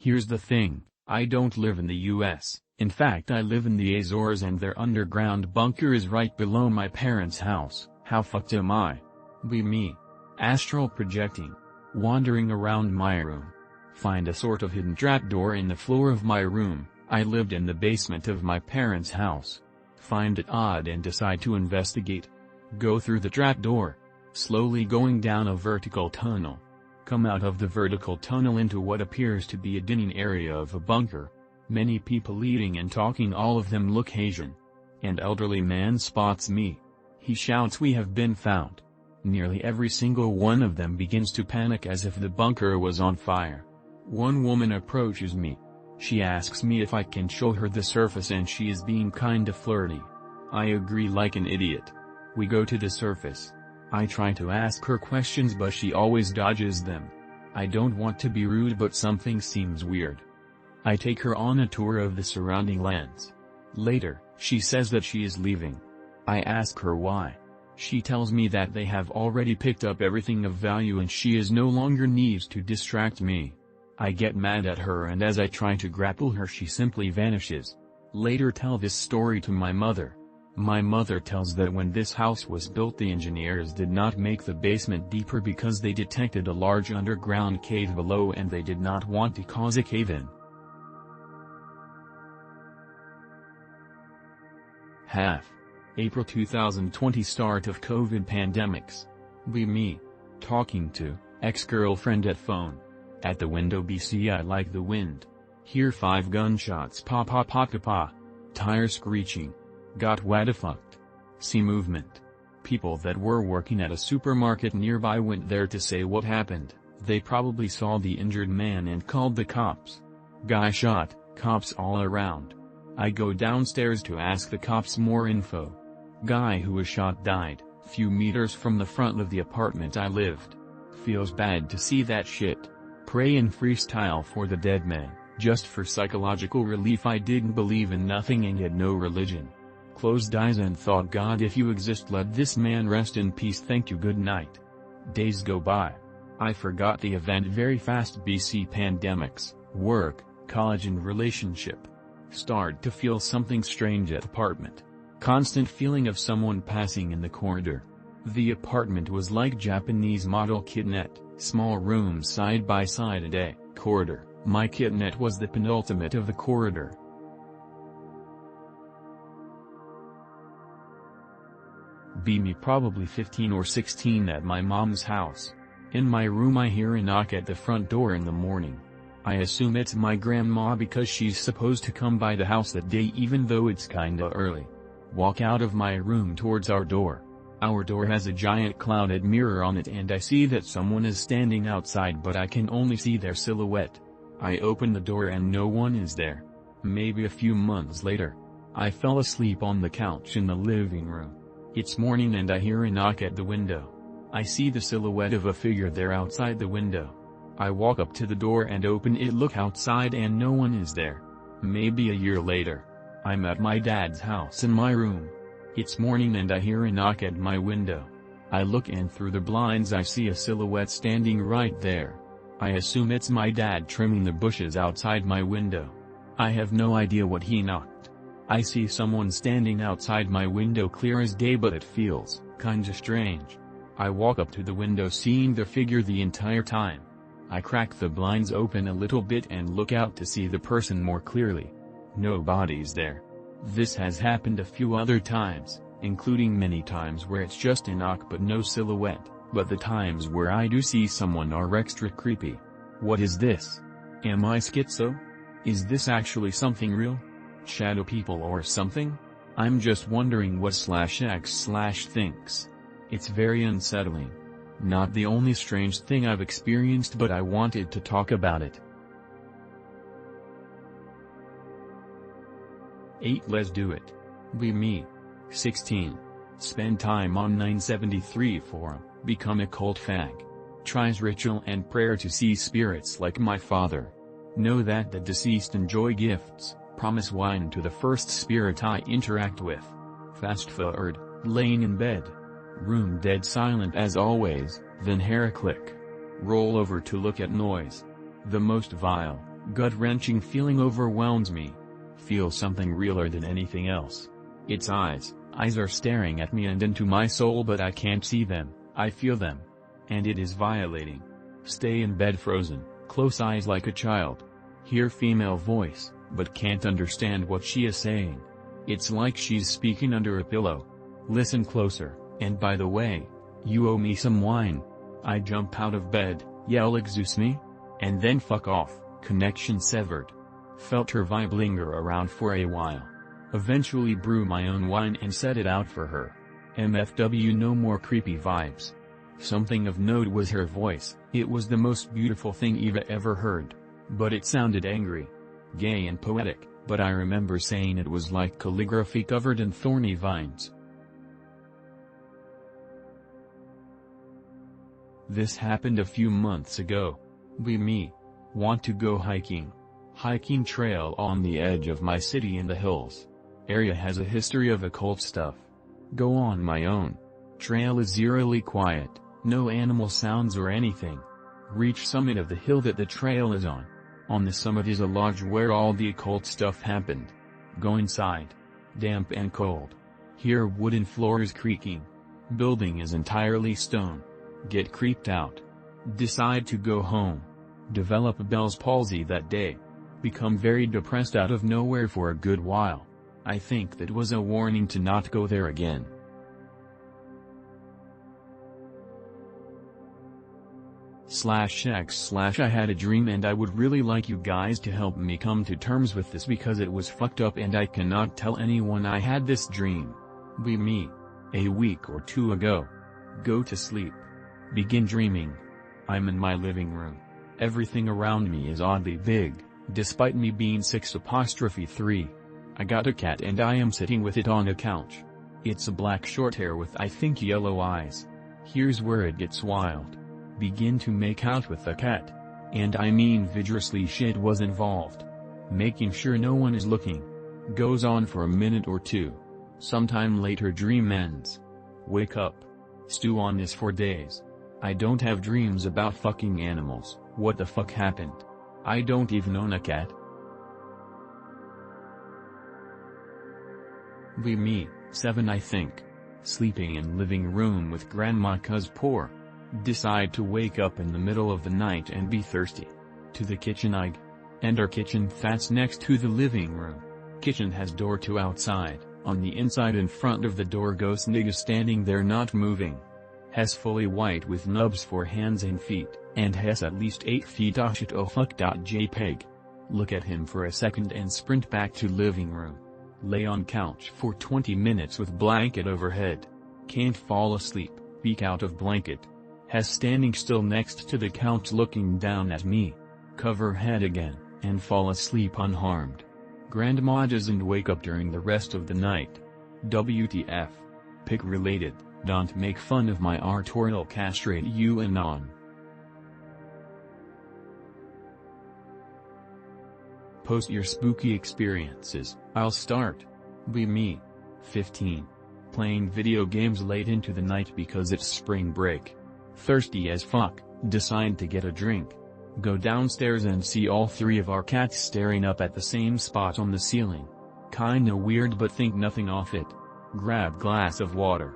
Here's the thing, I don't live in the US, in fact I live in the Azores and their underground bunker is right below my parents' house. How fucked am I? Be me. Astral projecting. Wandering around my room. Find a sort of hidden trapdoor in the floor of my room. I lived in the basement of my parents' house. Find it odd and decide to investigate. Go through the trapdoor. Slowly going down a vertical tunnel. Come out of the vertical tunnel into what appears to be a dining area of a bunker. Many people eating and talking, all of them look Asian. An elderly man spots me. He shouts, "We have been found." Nearly every single one of them begins to panic as if the bunker was on fire. One woman approaches me. She asks me if I can show her the surface and she is being kinda flirty. I agree like an idiot. We go to the surface. I try to ask her questions but she always dodges them. I don't want to be rude but something seems weird. I take her on a tour of the surrounding lands. Later, she says that she is leaving. I ask her why. She tells me that they have already picked up everything of value and she is no longer needs to distract me. I get mad at her and as I try to grapple her she simply vanishes. Later tell this story to my mother. My mother tells that when this house was built the engineers did not make the basement deeper because they detected a large underground cave below and they did not want to cause a cave-in. April 2020, start of COVID pandemics. Be me. Talking to ex-girlfriend at phone. At the window BC, I like the wind. Hear 5 gunshots, pa pa pa pa pa. Tire screeching. Got wada-fucked. See movement. People that were working at a supermarket nearby went there to say what happened. They probably saw the injured man and called the cops. Guy shot, cops all around. I go downstairs to ask the cops more info. Guy who was shot died, few meters from the front of the apartment I lived. Feels bad to see that shit. Pray and freestyle for the dead man, just for psychological relief. I didn't believe in nothing and had no religion. Closed eyes and thought, God, if you exist, let this man rest in peace, thank you, good night. Days go by. I forgot the event very fast. BC pandemics, work, college and relationship. Start to feel something strange at apartment. Constant feeling of someone passing in the corridor. The apartment was like Japanese model kitnet, small rooms side by side and a corridor. My kitnet was the penultimate of the corridor. Be me, probably 15 or 16, at my mom's house. In my room I hear a knock at the front door in the morning. I assume it's my grandma because she's supposed to come by the house that day even though it's kinda early. Walk out of my room towards our door. Our door has a giant clouded mirror on it and I see that someone is standing outside but I can only see their silhouette. I open the door and no one is there. Maybe a few months later. I fell asleep on the couch in the living room. It's morning and I hear a knock at the window. I see the silhouette of a figure there outside the window. I walk up to the door and open it, look outside and no one is there. Maybe a year later. I'm at my dad's house in my room. It's morning and I hear a knock at my window. I look and through the blinds I see a silhouette standing right there. I assume it's my dad trimming the bushes outside my window. I have no idea what he knocked. I see someone standing outside my window clear as day but it feels kinda strange. I walk up to the window seeing the figure the entire time. I crack the blinds open a little bit and look out to see the person more clearly. Nobody's there. This has happened a few other times, including many times where it's just a knock but no silhouette, but the times where I do see someone are extra creepy. What is this? Am I schizo? Is this actually something real? Shadow people or something? I'm just wondering what /x/ thinks. It's very unsettling. Not the only strange thing I've experienced, but I wanted to talk about it. 8. Let's do it. Be me. 16. Spend time on 973 forum, become a cult fag. Tries ritual and prayer to see spirits like my father. Know that the deceased enjoy gifts, promise wine to the first spirit I interact with. Fast forward, laying in bed. Room dead silent as always, then hair a click. Roll over to look at noise. The most vile, Gut-wrenching feeling overwhelms me. Feel something realer than anything else. Its eyes are staring at me and into my soul, but I can't see them, I feel them. And it is violating. Stay in bed frozen, close eyes like a child. Hear female voice, but can't understand what she is saying. It's like she's speaking under a pillow. Listen closer, and by the way, you owe me some wine. I jump out of bed, yell "Excuse me?" and then fuck off, connection severed. Felt her vibe linger around for a while. Eventually brew my own wine and set it out for her. MFW, no more creepy vibes. Something of note was her voice. It was the most beautiful thing Eva ever heard. But it sounded angry. Gay and poetic, but I remember saying it was like calligraphy covered in thorny vines. This happened a few months ago. Me. Want to go hiking. Hiking trail on the edge of my city in the hills. Area has a history of occult stuff. Go on my own. Trail is eerily quiet, no animal sounds or anything. Reach summit of the hill that the trail is on. On the summit is a lodge where all the occult stuff happened. Go inside. Damp and cold. Hear wooden floors creaking. Building is entirely stone. Get creeped out. Decide to go home. Develop Bell's palsy that day. Become very depressed out of nowhere for a good while. I think that was a warning to not go there again. /x/ I had a dream and I would really like you guys to help me come to terms with this because it was fucked up and I cannot tell anyone I had this dream. Me. A week or two ago. Go to sleep. Begin dreaming. I'm in my living room. Everything around me is oddly big, despite me being 6'3". I got a cat and I am sitting with it on a couch. It's a black short hair with I think yellow eyes. Here's where it gets wild. Begin to make out with the cat. And I mean vigorously, shit was involved. Making sure no one is looking. Goes on for a minute or two. Sometime later dream ends. Wake up. Stew on this for days. I don't have dreams about fucking animals. What the fuck happened? I don't even own a cat. Me, 7 I think. Sleeping in living room with grandma cause poor. Decide to wake up in the middle of the night and be thirsty. To the kitchen I go. Enter kitchen that's next to the living room. Kitchen has door to outside. On the inside in front of the door ghost nigga standing there not moving. Has fully white with nubs for hands and feet, and has at least 8 feet oh shit oh fuck. JPEG. Look at him for a second and sprint back to living room. Lay on couch for 20 minutes with blanket overhead. Can't fall asleep, peek out of blanket. Has standing still next to the couch looking down at me. Cover head again, and fall asleep unharmed. Grandma doesn't wake up during the rest of the night. WTF. Pic related, don't make fun of my art or I'll castrate you anon. Post your spooky experiences. I'll start. Me. 15. Playing video games late into the night because it's spring break. Thirsty as fuck, decide to get a drink. Go downstairs and see all 3 of our cats staring up at the same spot on the ceiling. Kinda weird but think nothing of it. Grab glass of water.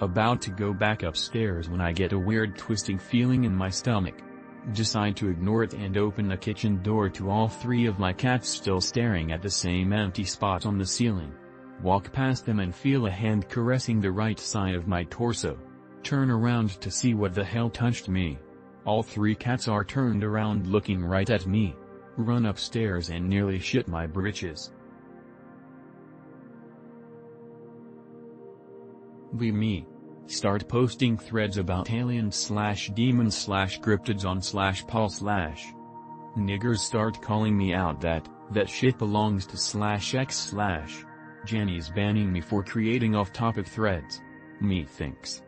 About to go back upstairs when I get a weird twisting feeling in my stomach. Decide to ignore it and open the kitchen door to all 3 of my cats still staring at the same empty spot on the ceiling. Walk past them and feel a hand caressing the right side of my torso. Turn around to see what the hell touched me. All 3 cats are turned around looking right at me. Run upstairs and nearly shit my britches. Me. Start posting threads about aliens/demons/cryptids on/pol/. Niggers start calling me out that shit belongs to /x/. Jenny's banning me for creating off-topic threads. Me thinks.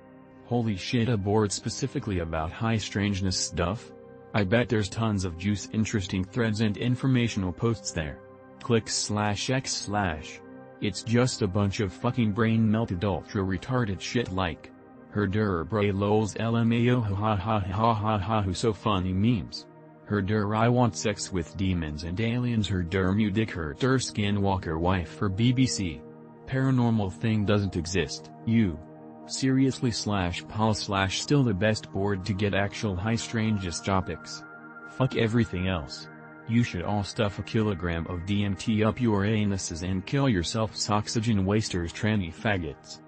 Holy shit, a board specifically about high strangeness stuff? I bet there's tons of juice, interesting threads and informational posts there. Click /x/. It's just a bunch of fucking brain-melted ultra-retarded shit like her bre lols lmao ha ha ha ha ha ha who so funny memes. Herder I want sex with demons and aliens. Herder mu dick herder skinwalker wife for BBC. Paranormal thing doesn't exist. You. Seriously /pol/ still the best board to get actual high strangest topics. Fuck everything else. You should all stuff a kilogram of DMT up your anuses and kill yourselves, oxygen wasters, tranny faggots.